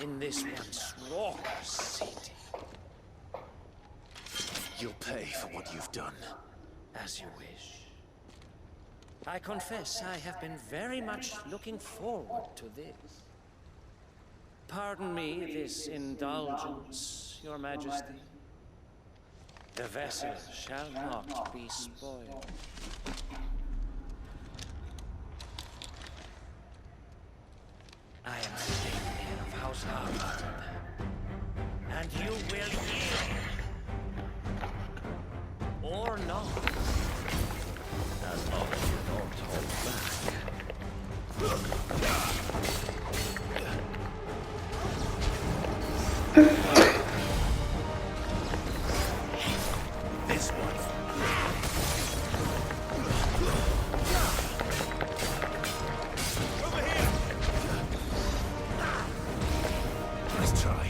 in this once raucous city. You'll pay for what you've done. As you wish. I confess I have been very much looking forward to this. Pardon me this indulgence, Your Majesty. The vessel shall not be spoiled. I am the heir of House Harvard, and you will yield. Or not. As long as you don't hold back. This one. Over here. Let's try.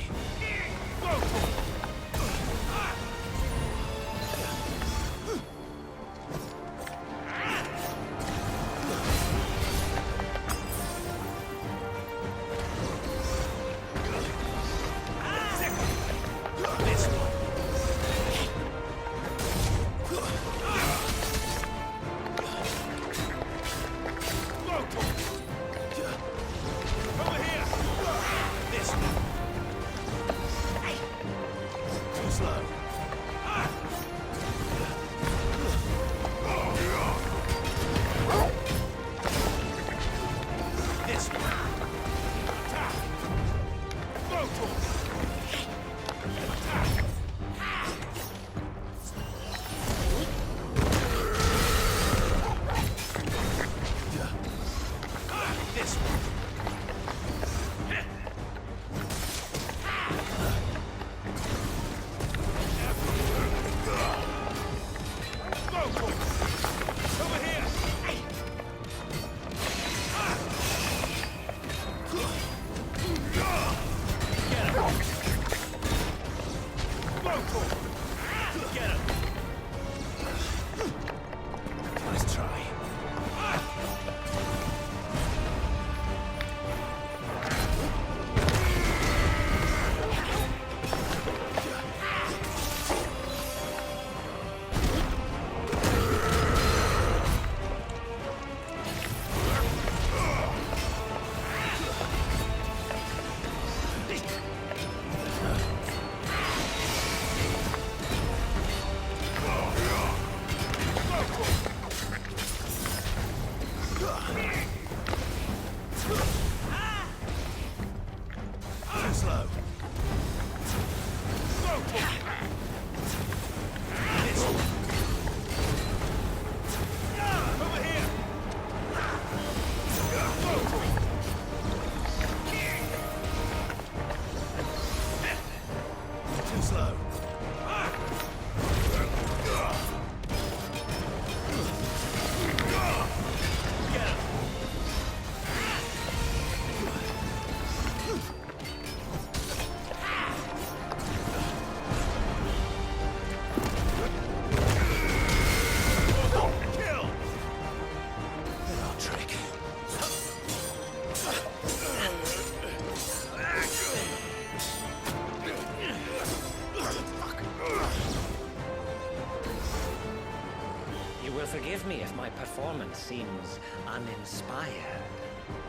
Forgive me if my performance seems uninspired.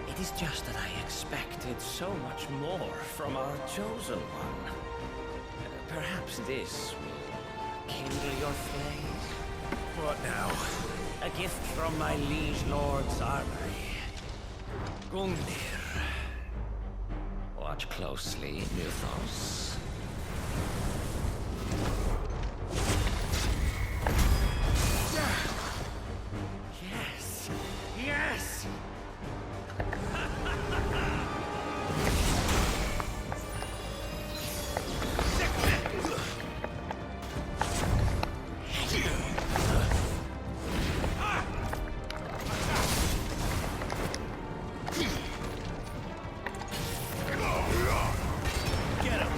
It is just that I expected so much more from our chosen one. Perhaps this will kindle your flame? What now? A gift from my liege lord's armory. Gungnir. Watch closely, Mythos. Yes! Get him!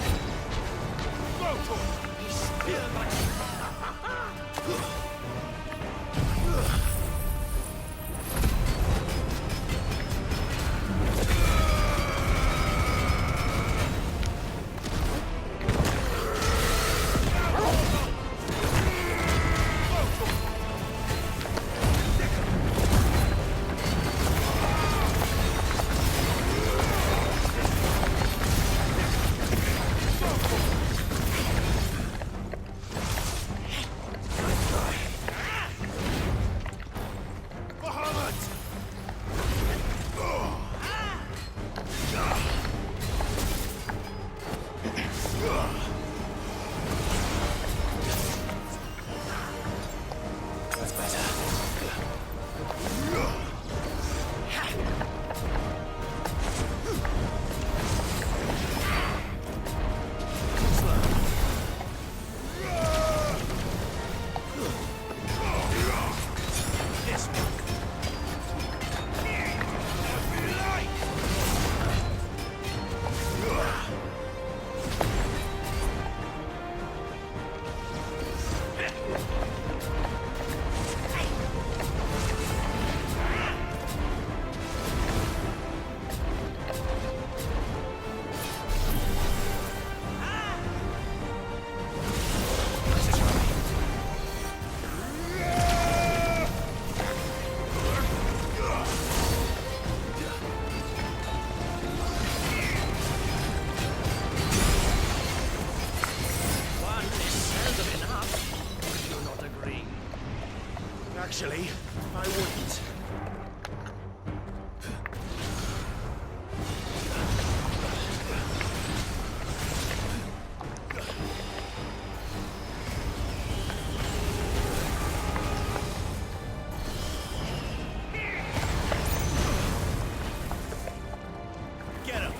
Actually, I wouldn't. Get him!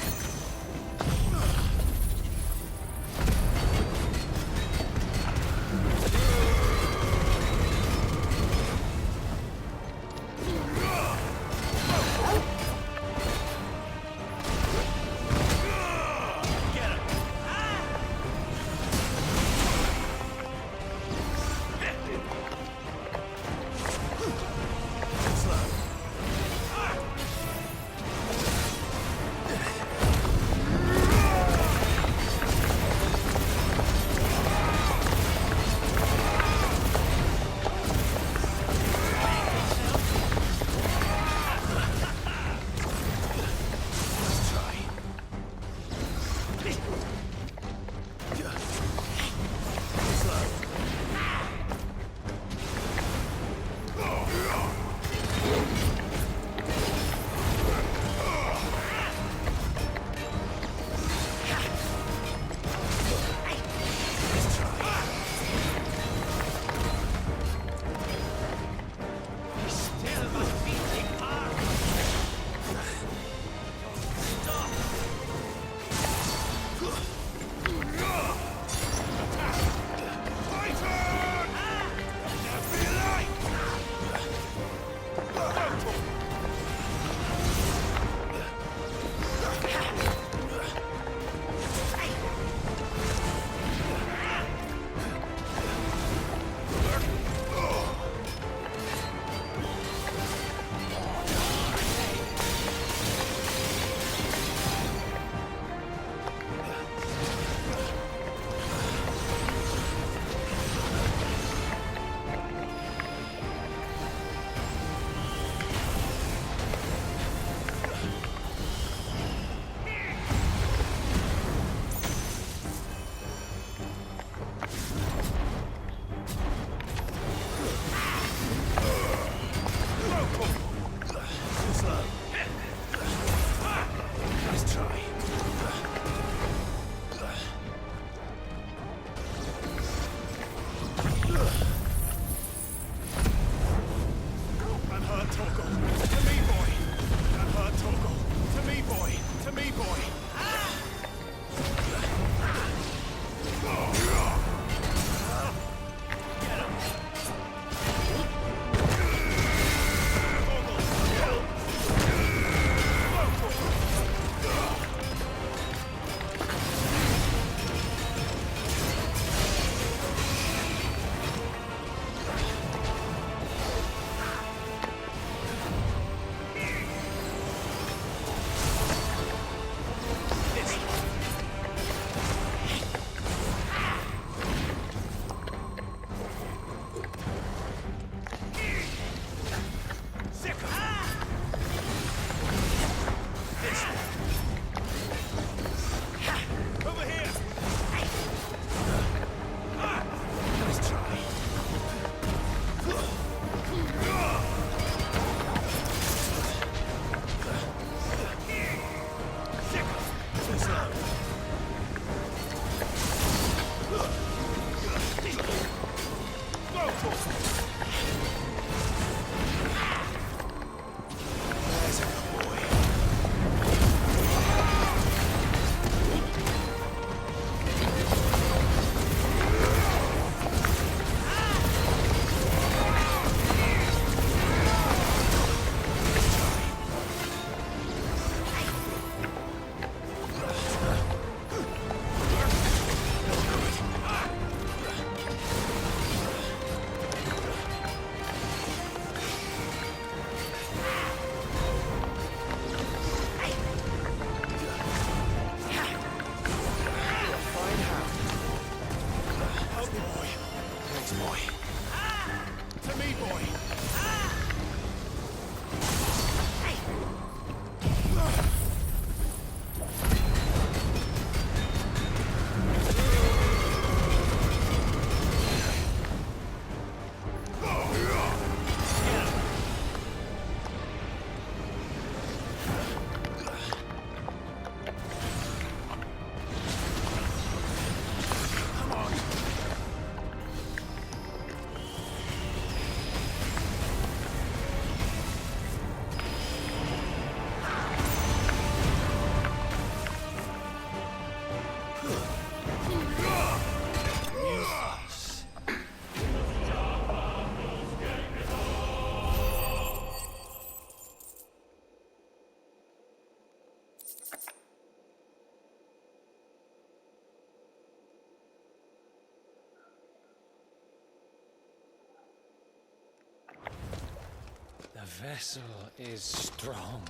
vessel is strong.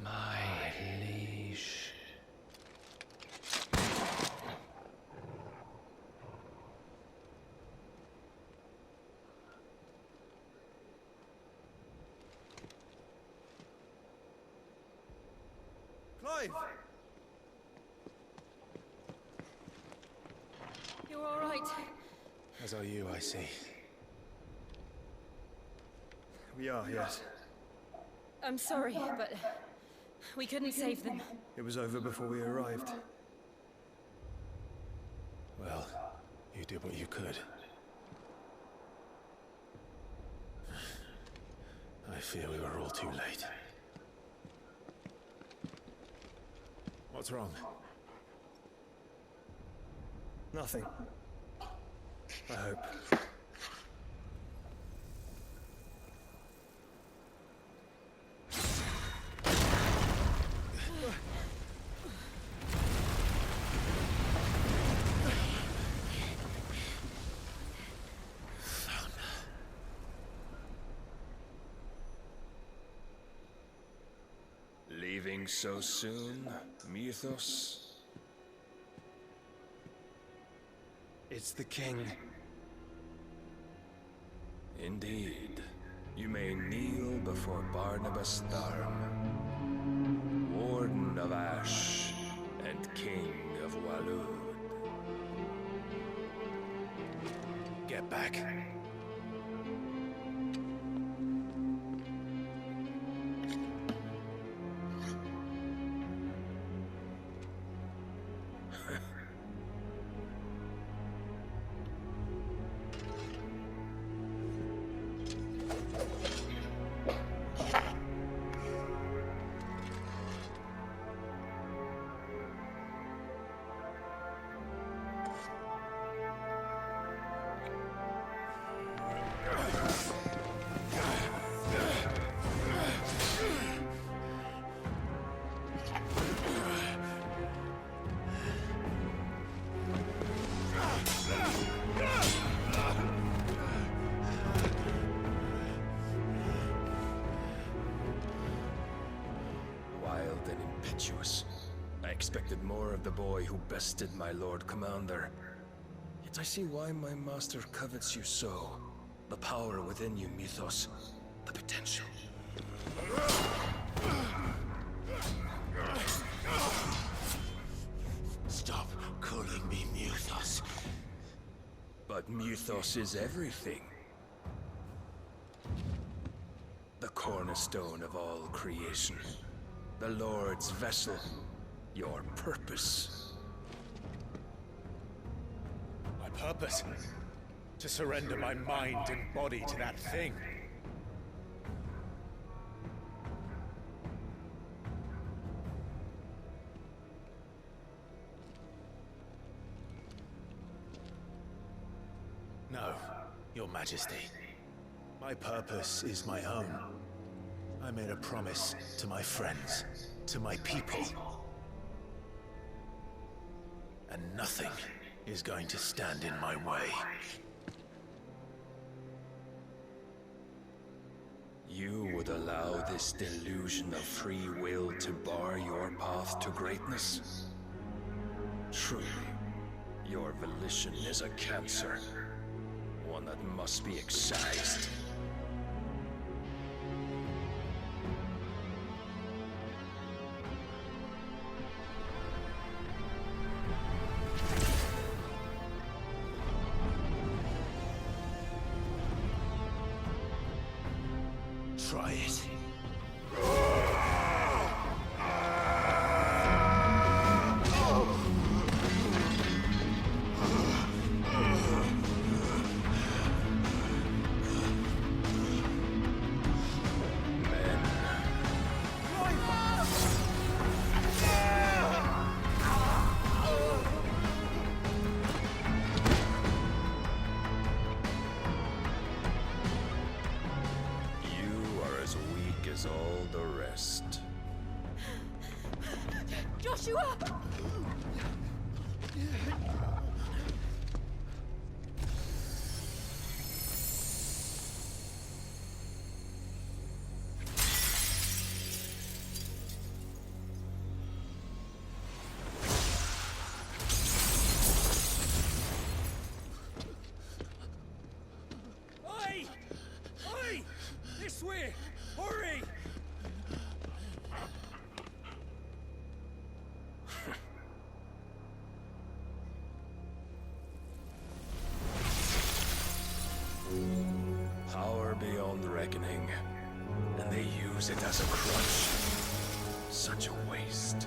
My liege. Clive! You're all right. As are you, I see. We are, yes. I'm sorry, but we couldn't save them. It was over before we arrived. Well, you did what you could. I fear we were all too late. What's wrong? Nothing. I hope. Leaving so soon, Mythos? It's the king. Indeed. You may kneel before Barnabas Tharm, Warden of Ash and King of Walud. Get back. I expected more of the boy who bested my Lord Commander. Yet I see why my master covets you so. The power within you, Mythos. The potential. Stop calling me Mythos. But Mythos is everything. The cornerstone of all creation. The Lord's vessel. Your purpose. My purpose? To surrender my mind and body to that thing. No, Your Majesty. My purpose is my own. I made a promise to my friends, to my people. And nothing is going to stand in my way. You would allow this delusion of free will to bar your path to greatness? Truly, your volition is a cancer. One that must be excised. Try it. As all the rest. Joshua! use it as a crutch. Such a waste.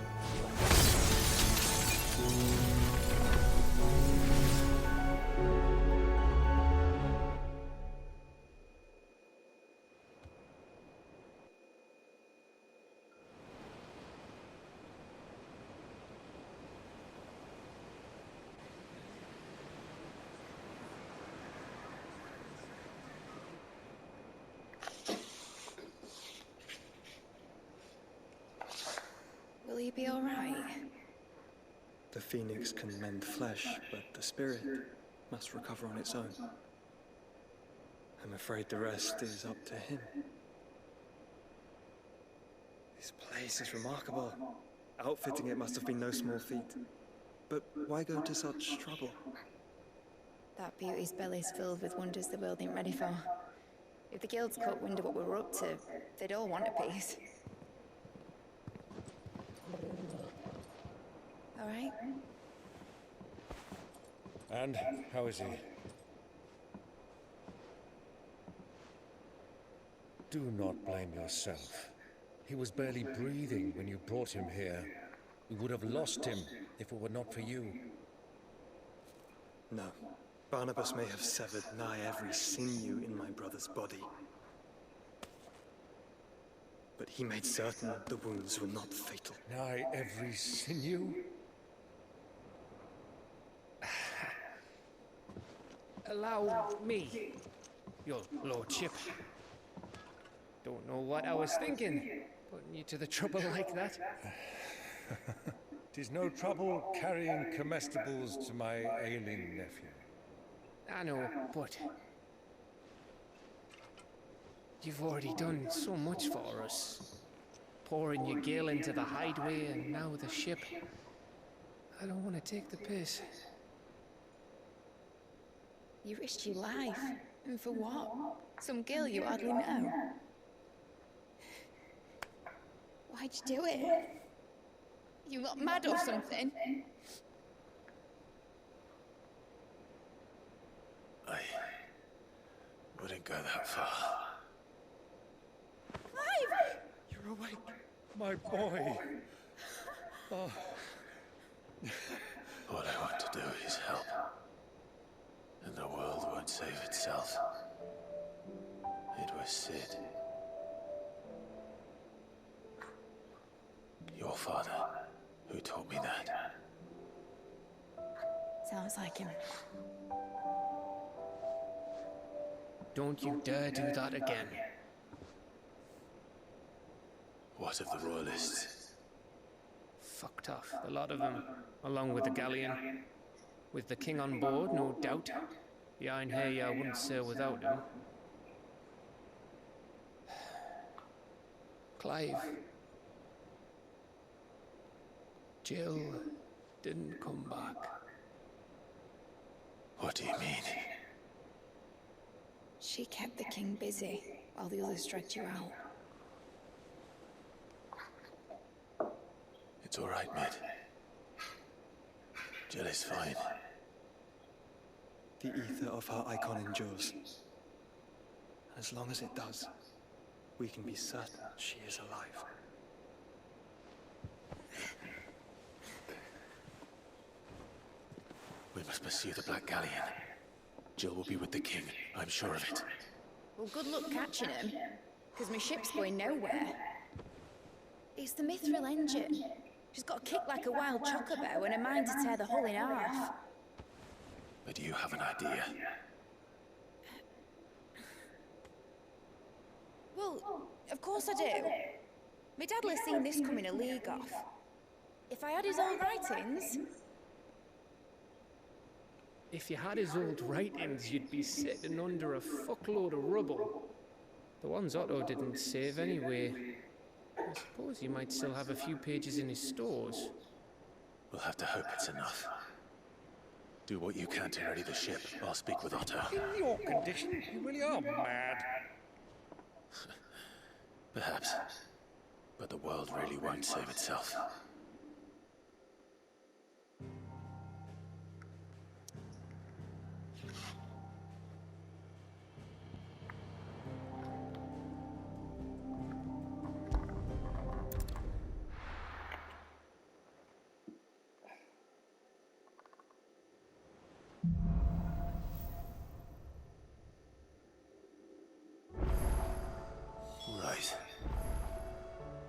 Will he be all right? The phoenix can mend flesh, but the spirit must recover on its own. I'm afraid the rest is up to him. This place is remarkable. Outfitting it must have been no small feat. But why go to such trouble? That beauty's belly's filled with wonders the world ain't ready for. If the guilds caught wind of what we're up to, they'd all want a piece. All right? And how is he? Do not blame yourself. He was barely breathing when you brought him here. We would have lost him if it were not for you. No. Barnabas may have severed nigh every sinew in my brother's body. But he made certain the wounds were not fatal. Nigh every sinew? Allow me, your lordship. Don't know what I was thinking, putting you to the trouble like that. 'Tis no trouble carrying comestibles to my ailing nephew. I know, but you've already done so much for us. Pouring your gale into the hideaway and now the ship. I don't want to take the piss. You risked your life. And for what? Some girl you hardly know. Why'd you do it? You got mad or something? I wouldn't go that far. Clive! You're awake, my boy. Oh. All I want to do is help. And the world won't save itself. It was Sid. Your father, who taught me that. Sounds like him. Don't you dare do that again. What of the royalists? Fucked off, a lot of them, along with the galleon. With the king on board, no doubt. The Iron Heir wouldn't sail without him. Clive. Jill didn't come back. What do you mean? She kept the king busy while the others dragged you out. It's all right, mate. Jill is fine. The ether of her icon endures. And as long as it does, we can be certain she is alive. We must pursue the Black Galleon. Jill will be with the king, I'm sure of it. Well, good luck catching him, because my ship's going nowhere. It's the Mithril engine. She's got a kick like a wild chocobo and a mind to tear the hull in half. But do you have an idea? Well, of course I do. My dad was seen this coming a league off. If I had his old writings... If you had his old writings, you'd be sitting under a fuckload of rubble. The ones Otto didn't save anyway. I suppose you might still have a few pages in his stores. We'll have to hope it's enough. Do what you can to ready the ship. I'll speak with Otto. In your condition, you really are mad. Perhaps. But the world really won't save itself.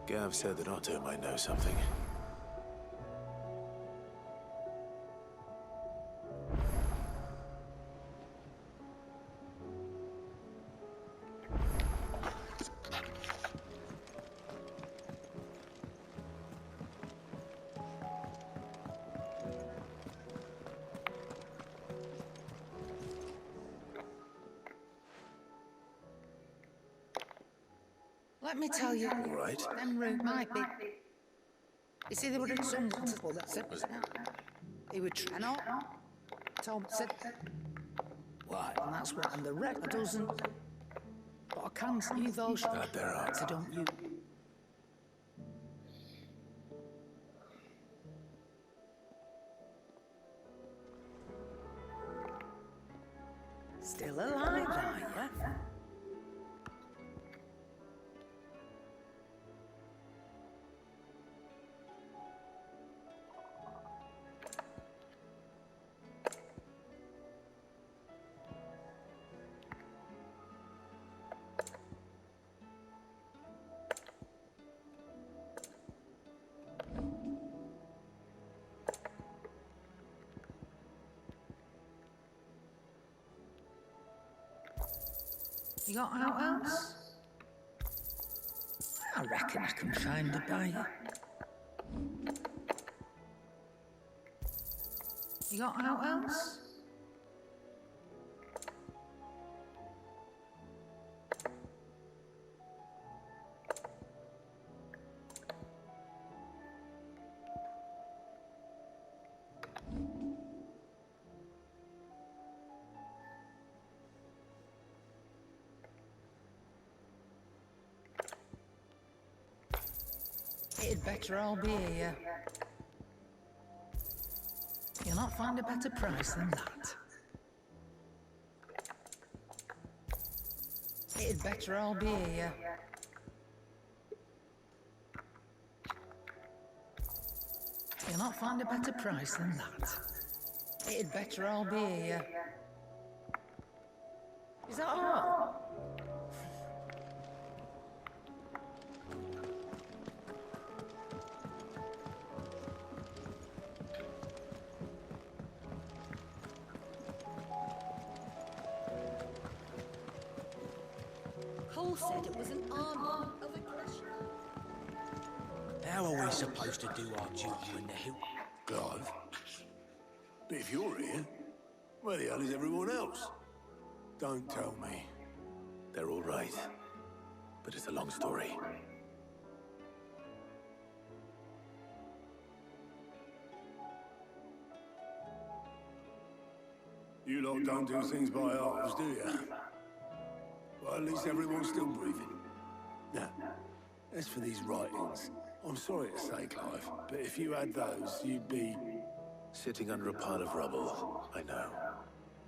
Gav said that Otto might know something. Let me tell you, All right. them room might be. You see, they were in some well, that's it. They were Trenor. Tom said, why? And that's what, and the wreck doesn't. But I can see those. That there are. So don't you? Still alive, are you? You got out else? I reckon I can find a buyer. You got out else? It'd better all be here. You'll not find a better price than that. It'd better all be here. You'll not find a better price than that. It'd better all be here. Is that all? Cole said it was an army of aggression. How are we supposed to do our duty in the hill? Clive? But if you're here, where the hell is everyone else? Don't tell me. They're all right. But it's a long story. You lot don't do things by halves, do you? Well, at least everyone's still breathing. Now, as for these writings, I'm sorry to say, Clive, but if you had those, you'd be... Sitting under a pile of rubble, I know.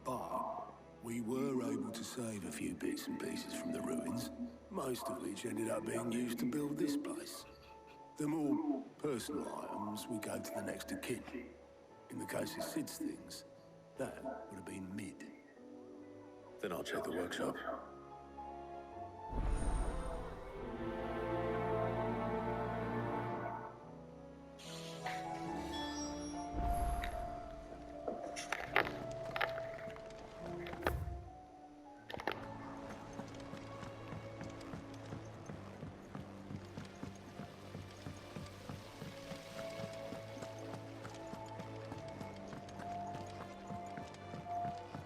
But we were able to save a few bits and pieces from the ruins, most of which ended up being used to build this place. The more personal items we gave to the next of kin. In the case of Sid's things, that would have been mid. Then I'll check the workshop.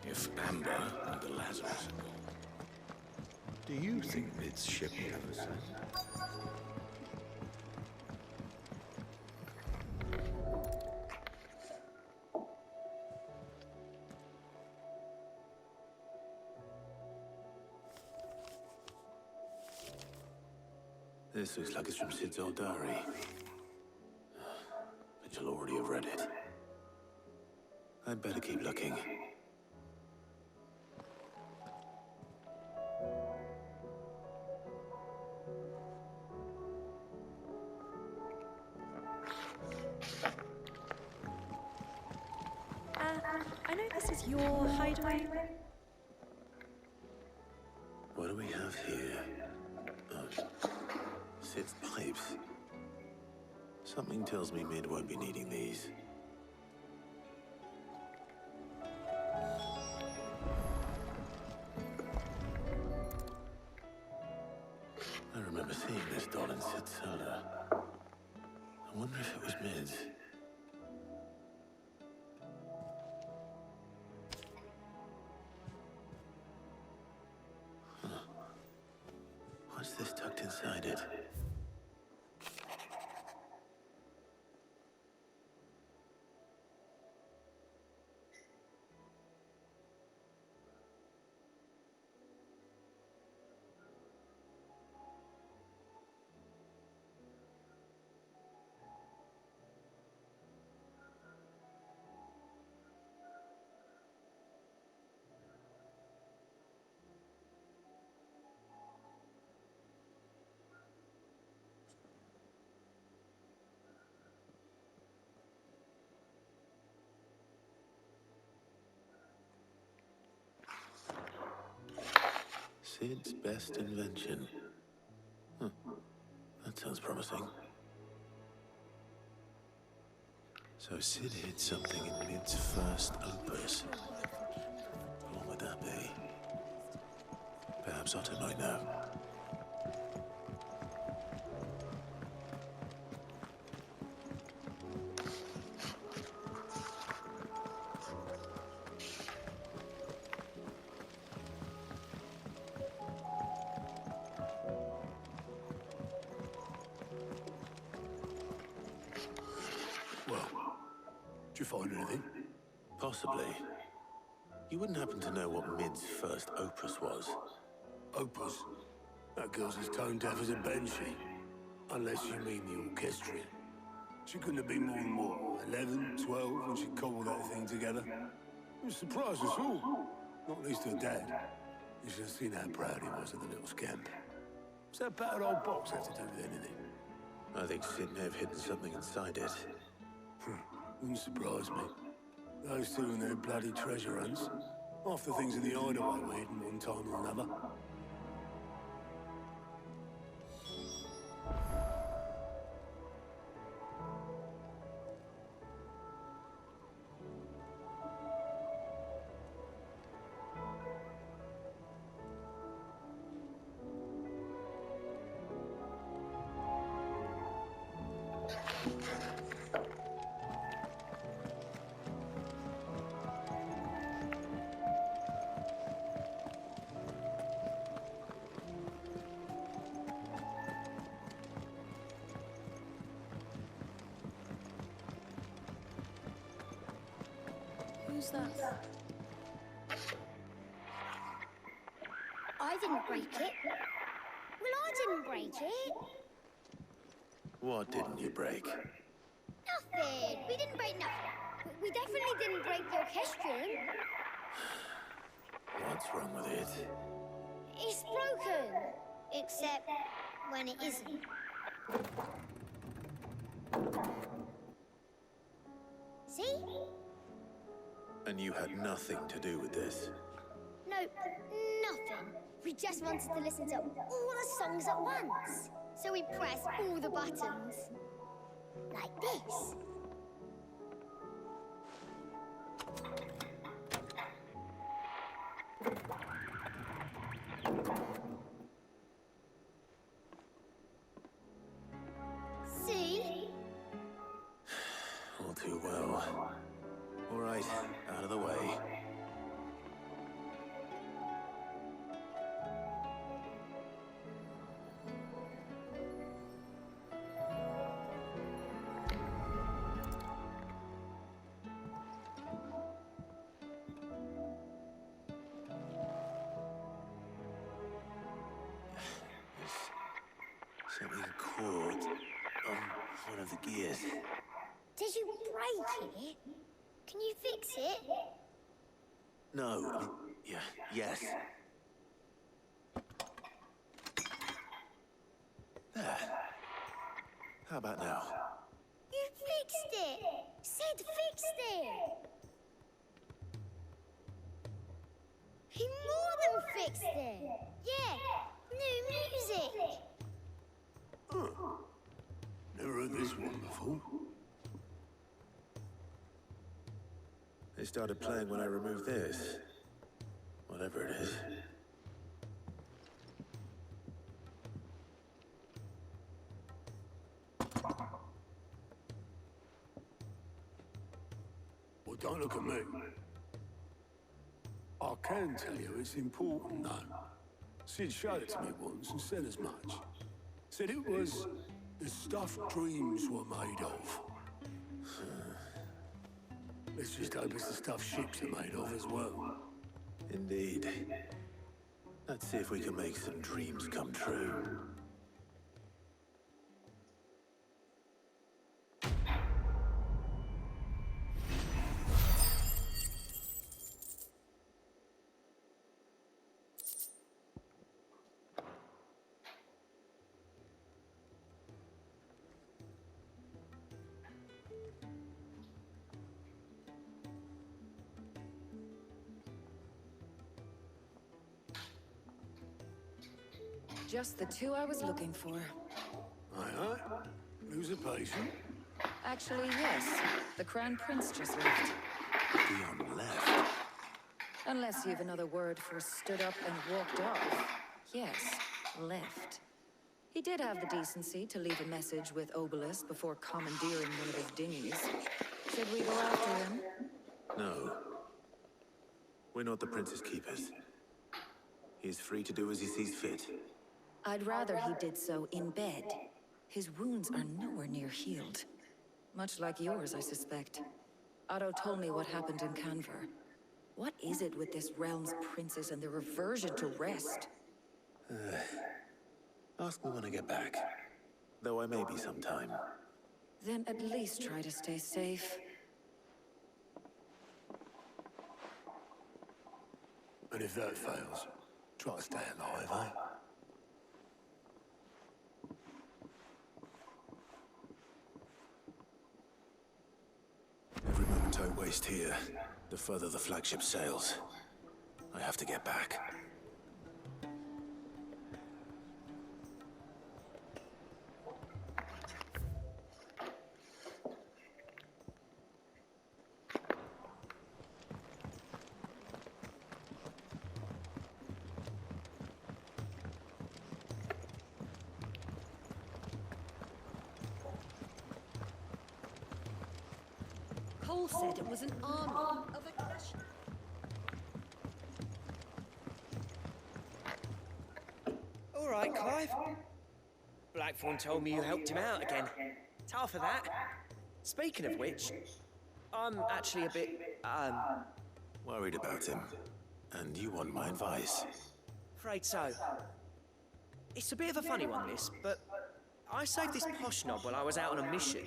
If Amber and the Lazarus... Do you think this ship will ever sail? This looks like it's from Sid's old diary. But you'll already have read it. I'd better keep looking. I know this is your hideaway. What do we have here? Oh, Sid's pipes. tapes. Something tells me Mid won't be needing these. I remember seeing this doll in Sid's cellar. I wonder if it was Mid's. What's this tucked inside it? Sid's best invention. That sounds promising. So Sid hid something in Mid's first opus. What would that be? Perhaps Otto might know. Did you find anything? Possibly. You wouldn't happen to know what Mid's first opus was? Opus? That girl's as tone deaf as a banshee. Unless you mean the orchestrion. She couldn't have been more than what, 11, 12 when she cobbled that thing together? It surprised us all. Not least her dad. You should have seen how proud he was of the little scamp. What's that battered old box have to do with anything? I think Sid may have hidden something inside it. Wouldn't surprise me. Those two and their bloody treasure hunts. Half the things in the hideaway were hidden one time or another. Who's that? I didn't break it. Well, I didn't break it. What didn't you break? Nothing. We didn't break nothing. We definitely didn't break the orchestrion. What's wrong with it? It's broken. Except when it isn't. See? And you had nothing to do with this? Nope, nothing. We just wanted to listen to all the songs at once. So we pressed all the buttons. Like this. See? All too well. All right, out of the way. There's something caught on one of the gears. Did you break it? Can you fix it? No. Yes. There. How about now? You fixed it! Sid fixed it! He more than fixed it! Yeah, new music! heard this one before? They started playing when I removed this. Whatever it is. Well, don't look at me. I can tell you it's important, though. Sid showed it to me once and said as much. Said it was the stuff dreams were made of. Let's just hope it's the stuff ships are made of as well. Indeed. Let's see if we can make some dreams come true. Just the two I was looking for. Aye, aye. Who's a patient? Actually, yes. The Crown Prince just left. Dion left. Unless you've another word for stood up and walked off. Yes, left. He did have the decency to leave a message with Obelisk before commandeering one of his dinghies. Should we go after him? No. We're not the Prince's keepers. He is free to do as he sees fit. I'd rather he did so in bed. His wounds are nowhere near healed. Much like yours, I suspect. Otto told me what happened in Canver. What is it with this realm's princes and their aversion to rest? Ask me when I get back. Though I may be sometime. Then at least try to stay safe. And if that fails, try to stay alive, eh? Every moment I waste here, the further the flagship sails. I have to get back. Cole said it was an army of aggression. All right, Clive. Blackthorn told me you helped him out again. Tough for that. Speaking of which, I'm actually a bit, Worried about him. And you want my advice? afraid so. It's a bit of a funny one, this, but I saved this posh knob while I was out on a mission,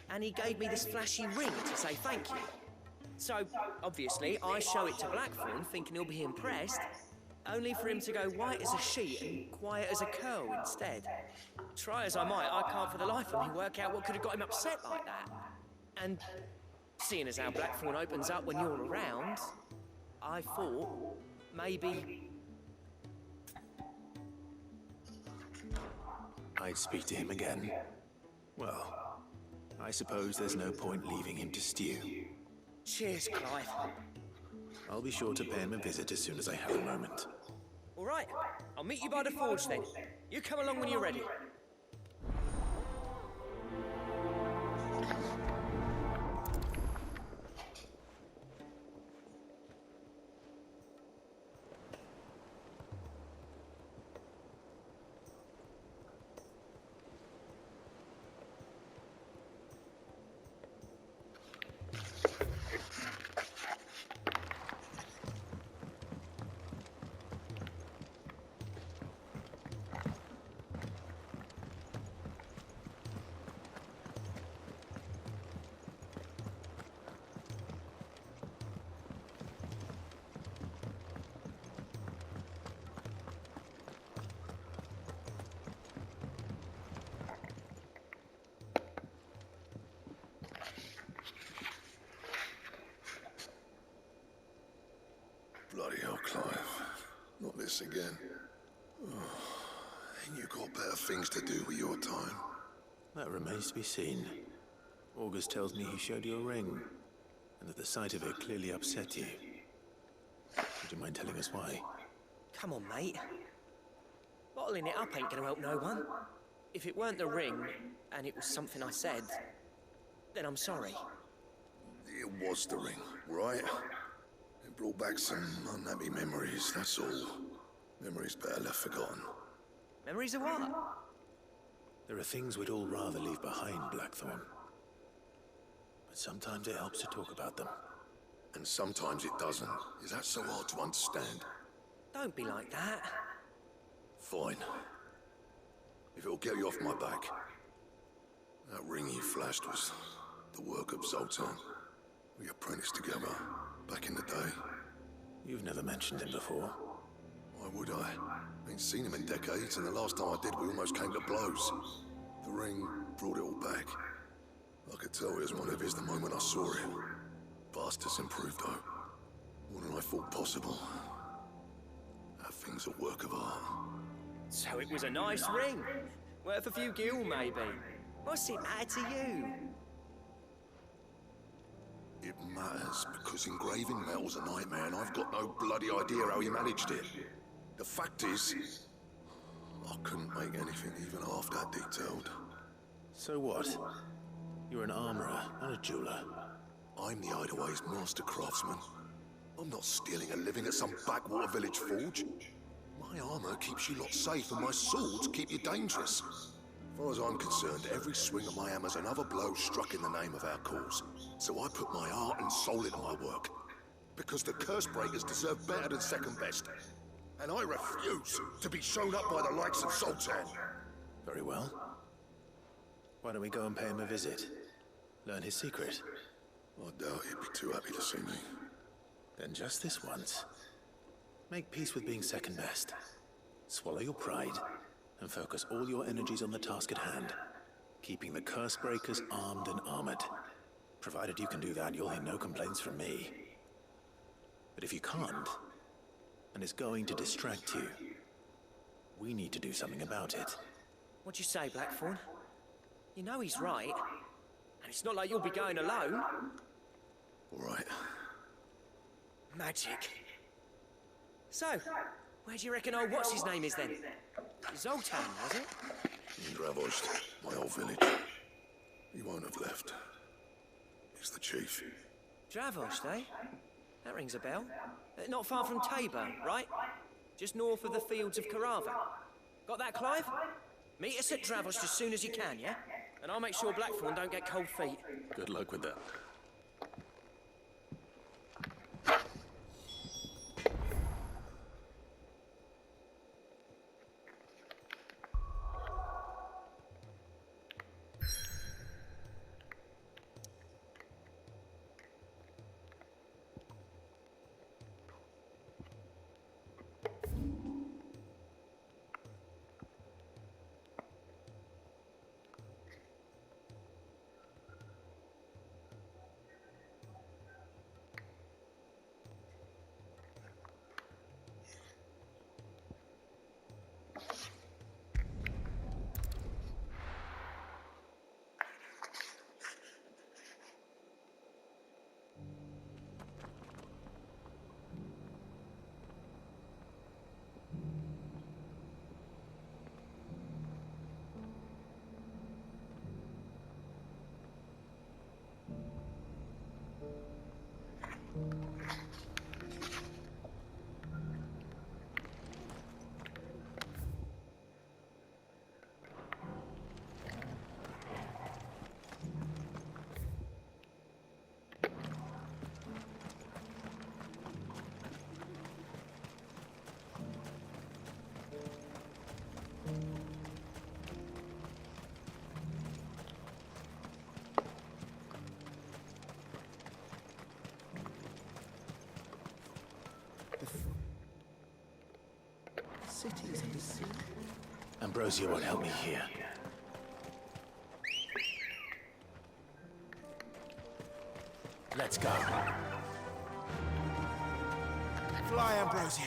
and he gave me this flashy ring to say thank you. So, obviously, I show it to Blackthorn, thinking he'll be impressed, only for him to go white as a sheet and quiet as a curl instead. Try as I might, I can't for the life of me work out what could have got him upset like that. And seeing as how Blackthorn opens up when you're around, I thought maybe... I'd speak to him again. Well, I suppose there's no point leaving him to stew. Cheers, Clive. I'll be sure to pay him a visit as soon as I have a moment. All right, I'll meet you by the forge then. You come along when you're ready. Bloody hell, Clive. Not this again. Oh, ain't you got better things to do with your time? That remains to be seen. August tells me he showed you a ring, and that the sight of it clearly upset you. Would you mind telling us why? Come on, mate. Bottling it up ain't gonna help no one. If it weren't the ring, and it was something I said, then I'm sorry. It was the ring, right? It brought back some unhappy memories, that's all. Memories better left forgotten. Memories of what? There are things we'd all rather leave behind, Blackthorn. But sometimes it helps to talk about them. And sometimes it doesn't. Is that so hard to understand? Don't be like that. Fine. If it'll get you off my back. That ring you flashed was the work of Zoltan. We apprenticed together back in the day. You've never mentioned him before. Why would I? Ain't seen him in decades, and the last time I did, we almost came to blows. The ring brought it all back. I could tell it was one of his the moment I saw it. Bastard's improved, though. More than I thought possible. That thing's a work of art. So it was a nice ring. Worth a few gil, maybe. What's it matter to you? It matters because engraving metal's a nightmare, and I've got no bloody idea how he managed it. The fact is, I couldn't make anything even half that detailed. So what? You're an armorer, not a jeweler. I'm the Hideaway's master craftsman. I'm not stealing a living at some backwater village forge. My armor keeps you lot safe, and my swords keep you dangerous. As far as I'm concerned, every swing of my hammer's another blow struck in the name of our cause. So I put my heart and soul into my work. Because the curse breakers deserve better than second best. And I refuse to be shown up by the likes of Sultan. Very well. Why don't we go and pay him a visit? Learn his secret. I doubt he'd be too happy to see me. Then just this once. Make peace with being second best. Swallow your pride, and focus all your energies on the task at hand. Keeping the curse breakers armed and armored. Provided you can do that, you'll hear no complaints from me. But if you can't, and it's going to distract you, we need to do something about it. What'd you say, Blackthorn? You know he's right. And it's not like you'll be going alone. All right. Magic. So, where do you reckon old what's-his-name is then? Zoltan, was it? In Dravost, my old village. He won't have left. He's the chief. Dravost, eh? That rings a bell. Not far from Tabor, right? Just north of the fields of Carava. Got that, Clive? Meet us at Dravost as soon as you can, yeah? And I'll make sure Blackthorn don't get cold feet. Good luck with that. Cities and the sea. Ambrosia won't help me here. Let's go. Fly, Ambrosia.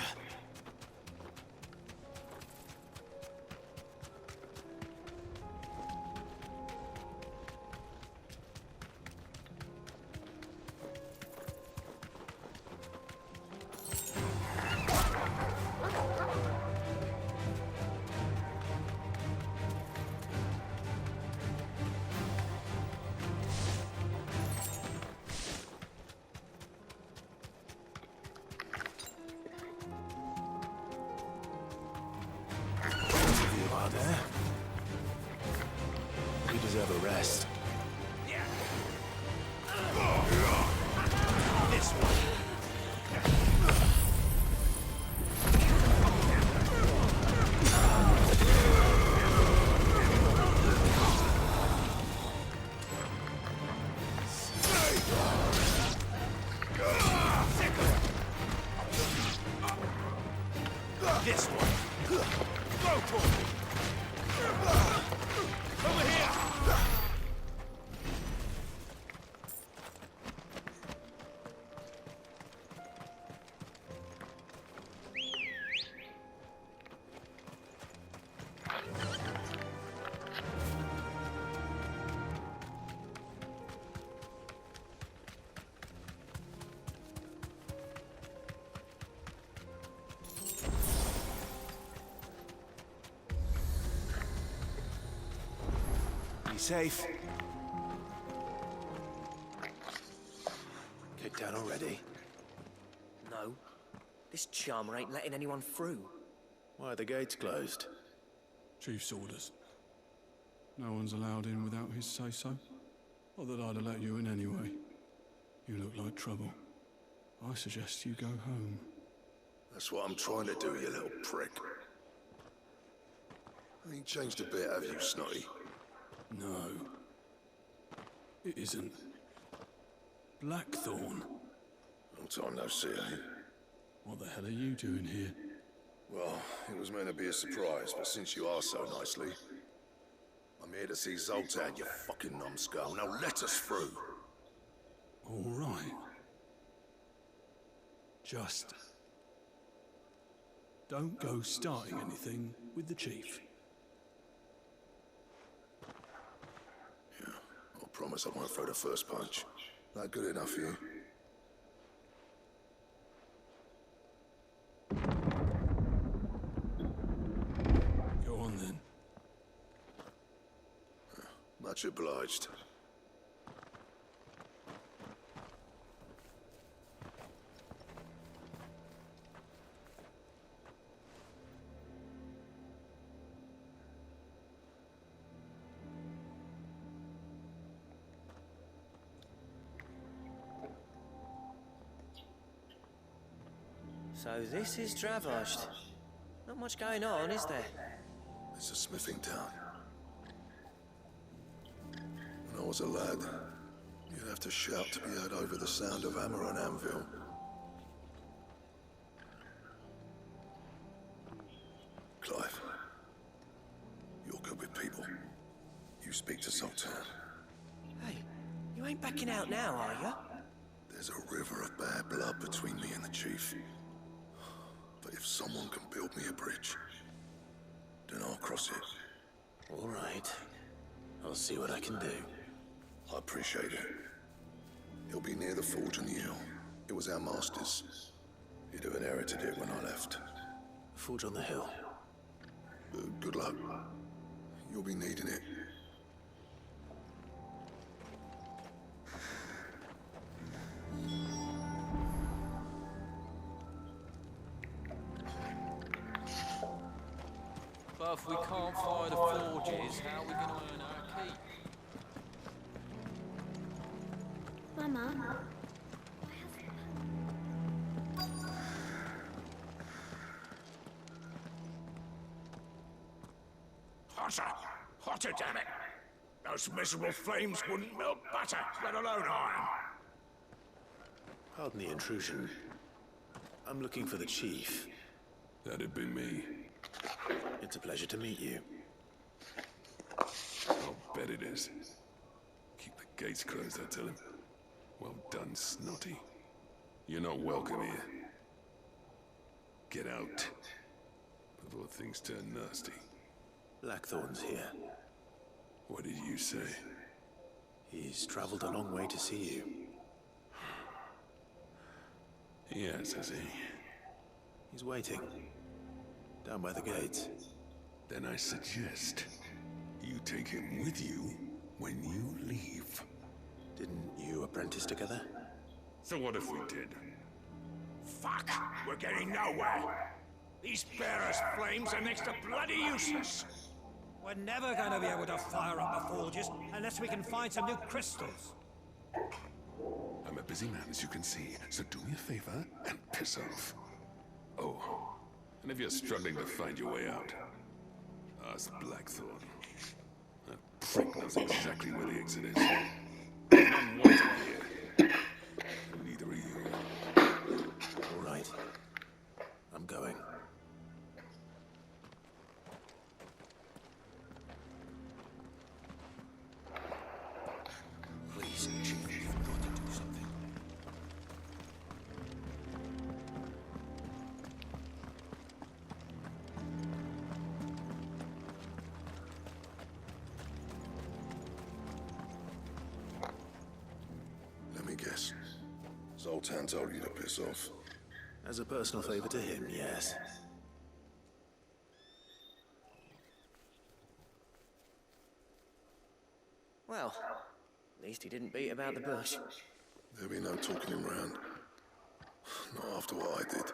safe. Kicked out already? No. This charmer ain't letting anyone through. Why are the gates closed? Chief's orders. No one's allowed in without his say-so. Not that I'd have let you in anyway. You look like trouble. I suggest you go home. That's what I'm trying to do, you little prick. Ain't changed a bit, have you, Snotty? No. It isn't. Blackthorn. Long time no see, eh? What the hell are you doing here? Well, it was meant to be a surprise, but since you are so nicely, I'm here to see Zoltan, you fucking numbskull. Now let us through. All right. Just don't go starting anything with the chief. Yeah, I promise I won't throw the first punch. That good enough for you? Go on then. Much obliged. So this is Dravosht. Not much going on, is there? It's a smithing town. When I was a lad, you'd have to shout to be heard over the sound of hammer on anvil. Clive, you're good with people. You speak to Sultan. Hey, you ain't backing out now, are you? There's a river of bad blood between me and the chief. But if someone can build me a bridge, then I'll cross it. All right. I'll see what I can do. I appreciate it. He'll be near the forge on the hill. It was our master's. He'd have inherited it when I left. Forge on the hill. Good luck. You'll be needing it. But if we can't fire the forges, how are we going to earn our keep? Mama. Hotter! Hotter, damn it! Those miserable flames wouldn't melt butter, let alone iron. Pardon the intrusion. I'm looking for the chief. That'd be me. It's a pleasure to meet you. I'll bet it is. Keep the gates closed, I tell him. Well done, Snotty. You're not welcome here. Get out before things turn nasty. Blackthorn's here. What did you say? He's traveled a long way to see you. Yes, has he? He's waiting. Down by the gates. Then I suggest you take him with you when you leave. Didn't you apprentice together? So what if we did? Fuck! We're getting nowhere! These bearers' flames are next to bloody useless! We're never going to be able to fire up the forges unless we can find some new crystals. I'm a busy man, as you can see, so do me a favor and piss off. Oh, and if you're struggling to find your way out, ask Blackthorn. That prick knows exactly where the exit is. I'm waiting here. Neither are you. All right. I'm going. Please, Chief, you've got to do something. Let me guess. Zoltan told you to piss off. As a personal favor to him, yes. At least he didn't beat about the bush. There'll be no talking him round. Not after what I did.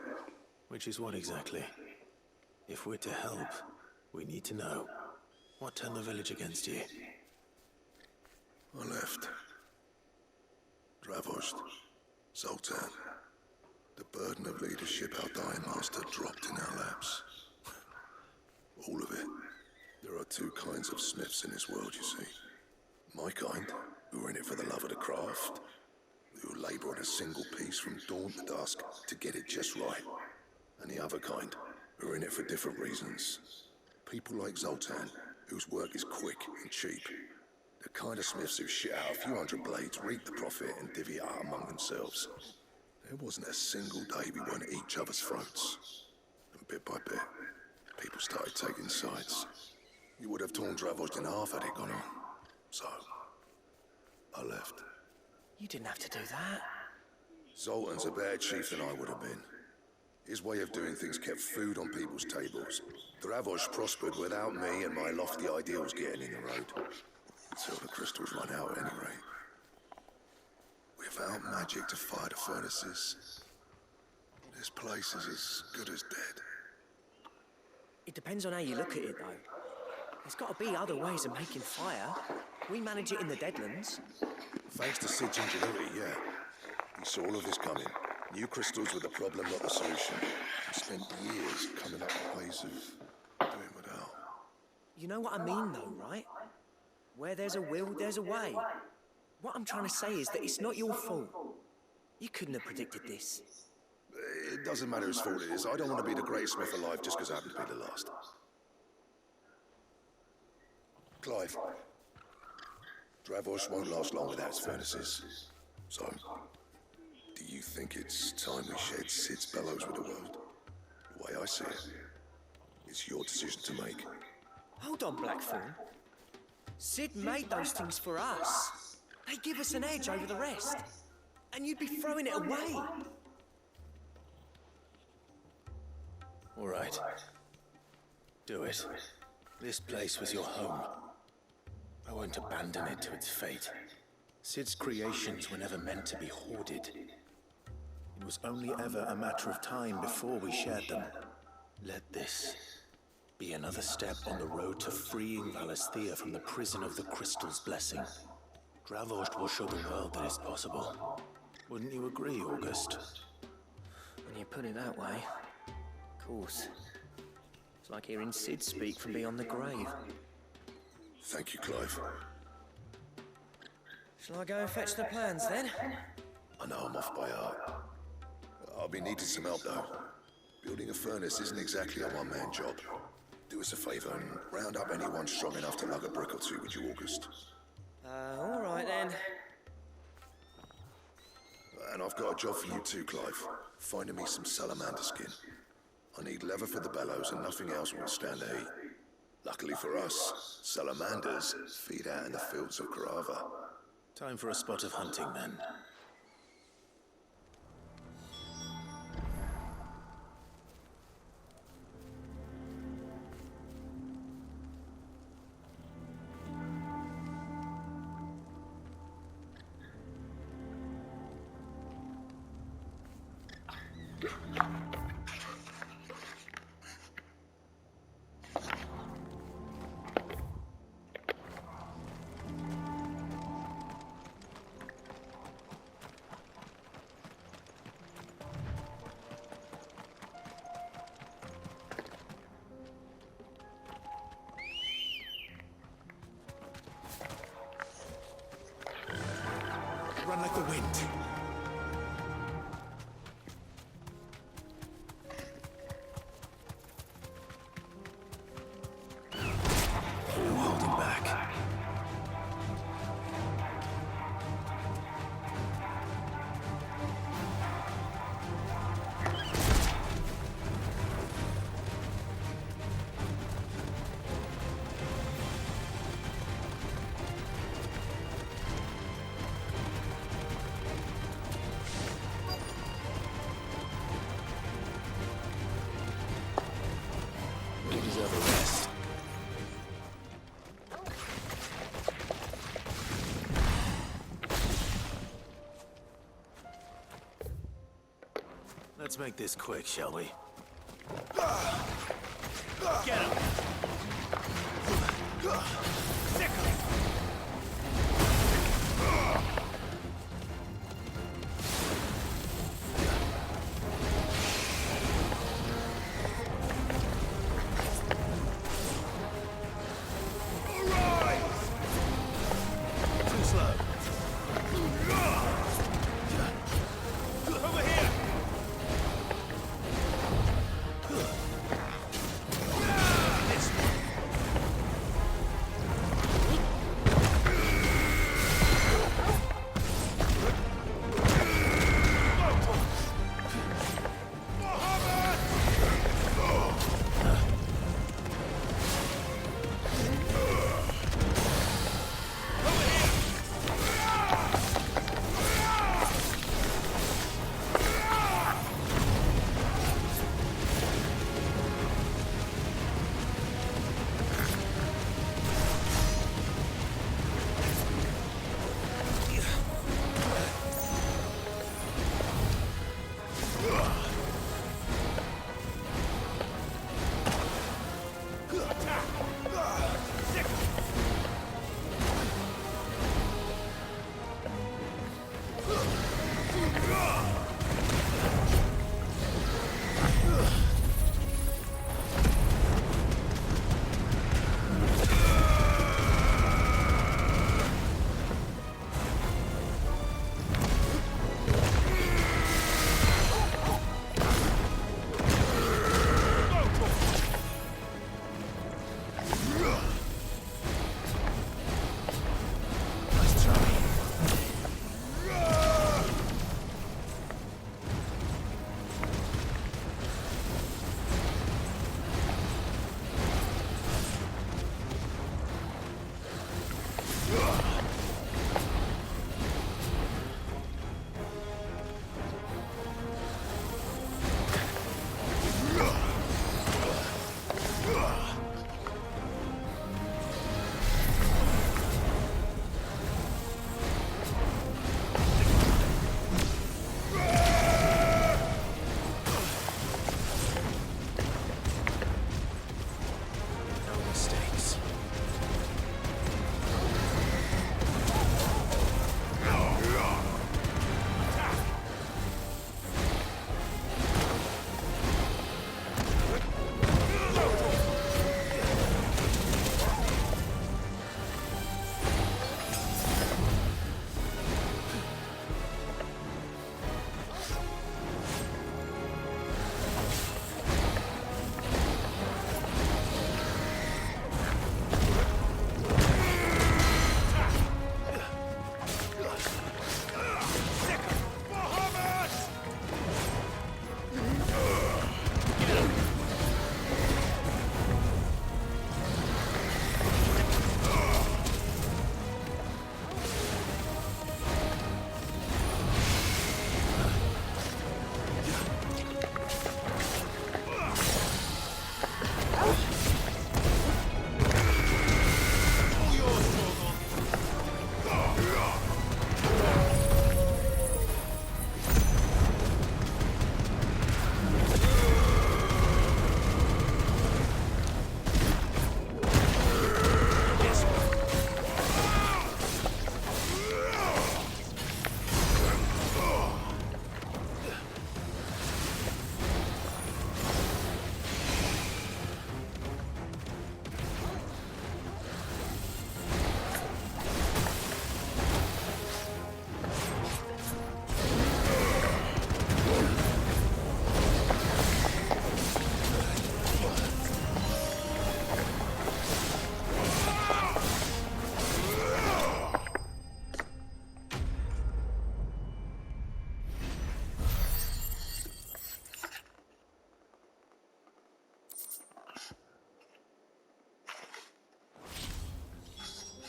Which is what exactly? If we're to help, we need to know. What turned the village against you? I left. Dravost, Zoltan. The burden of leadership our dying master dropped in our laps. All of it. There are two kinds of smiths in this world, you see. My kind, who are in it for the love of the craft, who labour on a single piece from dawn to dusk to get it just right. And the other kind, who are in it for different reasons. People like Zoltan, whose work is quick and cheap. The kind of smiths who shit out a few hundred blades, reap the profit, and divvy it out among themselves. There wasn't a single day we weren't at each other's throats. And bit by bit, people started taking sides. You would have torn Dravost in half had it gone on. So, I left. You didn't have to do that. Zoltan's a better chief than I would have been. His way of doing things kept food on people's tables. Dravost prospered without me and my lofty ideals getting in the road. Until the crystals run out at any rate. Without magic to fire the furnaces, this place is as good as dead. It depends on how you look at it, though. There's got to be other ways of making fire. We manage it in the Deadlands. Thanks to Sid's ingenuity, yeah. He saw all of this coming. New crystals were the problem, not the solution. He spent years coming up with ways of doing without. You know what I mean, though, right? Where there's a will, there's a way. What I'm trying to say is that it's not your fault. You couldn't have predicted this. It doesn't matter whose fault it is. I don't want to be the greatest smith alive just because I happen to be the last. Clive. Dravost won't last long without its furnaces. So, do you think it's time we shed Sid's bellows with the world? The way I see it, it's your decision to make. Hold on, Blackthorn. Sid made those things for us. They give us an edge over the rest. And you'd be throwing it away. All right. Do it. This place was your home. I won't abandon it to its fate. Sid's creations were never meant to be hoarded. It was only ever a matter of time before we shared them. Let this be another step on the road to freeing Valisthea from the prison of the Crystal's blessing. Dravost will show the world that it's possible. Wouldn't you agree, August? When you put it that way, of course. It's like hearing Sid speak from beyond the grave. Thank you, Clive. Shall I go and fetch the plans, then? I know I'm off by heart. I'll be needing some help, though. Building a furnace isn't exactly a one-man job. Do us a favour and round up anyone strong enough to lug a brick or two, would you, August? All right, then. And I've got a job for you too, Clive. Finding me some salamander skin. I need leather for the bellows and nothing else will stand the heat. Luckily for us, salamanders feed out in the fields of Carava. Time for a spot of hunting, then. Run like the wind. Hold him back. Let's make this quick, shall we? Get him! Sick of it!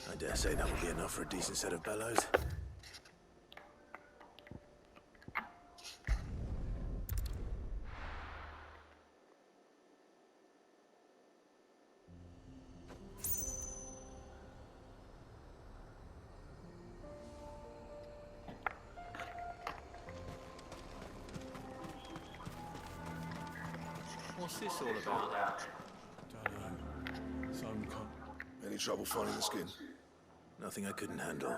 I dare say that will be enough for a decent set of bellows. What's this all about, then? Dunno. Some Any trouble finding the skin? Nothing I couldn't handle.